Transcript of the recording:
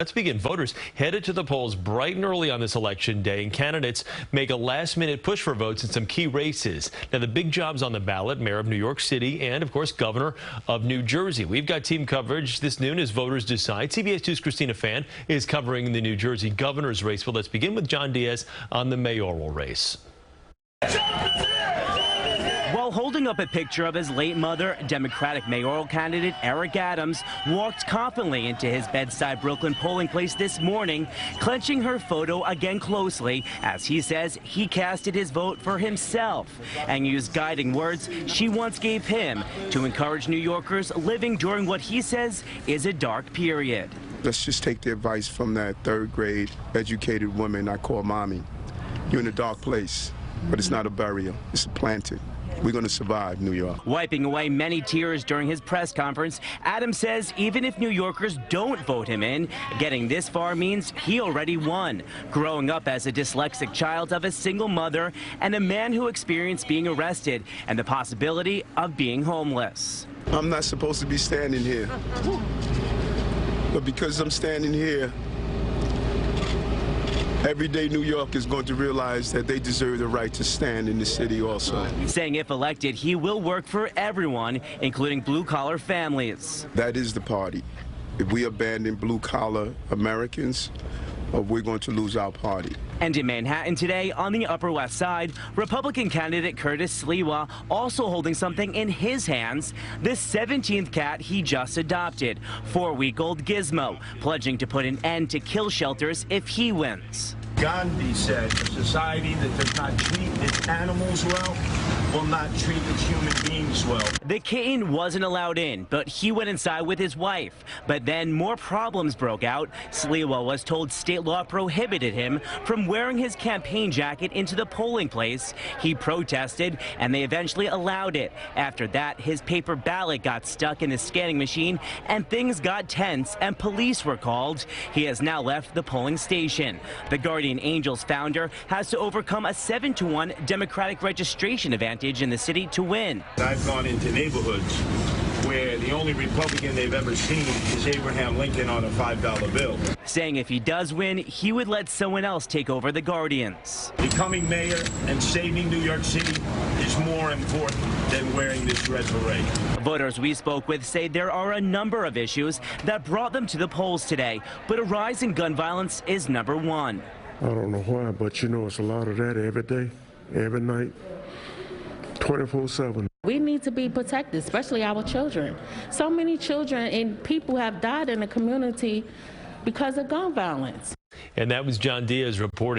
Let's begin. Voters headed to the polls bright and early on this election day, and candidates make a last-minute push for votes in some key races. Now, the big jobs on the ballot: mayor of New York City and, of course, governor of New Jersey. We've got team coverage this noon as voters decide. CBS 2's Christina Fan is covering the New Jersey governor's race. Well, let's begin with John Diaz on the mayoral race. While holding up a picture of his late mother, Democratic mayoral candidate Eric Adams walked confidently into his bedside Brooklyn polling place this morning, clenching her photo again closely as he says he casted his vote for himself and used guiding words she once gave him to encourage New Yorkers living during what he says is a dark period. Let's just take the advice from that third-grade educated woman I call mommy. You're in a dark place, but it's not a burial, it's a planting. We're going to survive, New York. Wiping away many tears during his press conference, Adams says even if New Yorkers don't vote him in, getting this far means he already won. Growing up as a dyslexic child of a single mother and a man who experienced being arrested and the possibility of being homeless. I'm not supposed to be standing here, but because I'm standing here, everyday New York is going to realize that they deserve the right to stand in the city also. Saying if elected, he will work for everyone, including blue-collar families. That is the party. If we abandon blue-collar Americans, we're going to lose our party. And in Manhattan today, on the Upper West Side, Republican candidate Curtis Sliwa also holding something in his hands, the 17th cat he just adopted, 4-week-old Gizmo, pledging to put an end to kill shelters if he wins. Gandhi said a society that does not treat its animals well will not treat its human beings well. The kitten wasn't allowed in, but he went inside with his wife. But then more problems broke out. Sliwa was told state law prohibited him from wearing his campaign jacket into the polling place. He protested, and they eventually allowed it. After that, his paper ballot got stuck in the scanning machine, and things got tense, and police were called. He has now left the polling station. The Guardian Angels founder has to overcome a 7-1 Democratic registration advantage in the city to win. I've gone into neighborhoods where the only Republican they've ever seen is Abraham Lincoln on a $5 bill. Saying if he does win, he would let someone else take over the Guardians. Becoming mayor and saving New York City is more important than wearing this red beret. Voters we spoke with say there are a number of issues that brought them to the polls today, but a rise in gun violence is number one. I don't know why, but you know it's a lot of that every day, every night, 24/7. We need to be protected, especially our children. So many children and people have died in the community because of gun violence. And that was John Diaz reporting.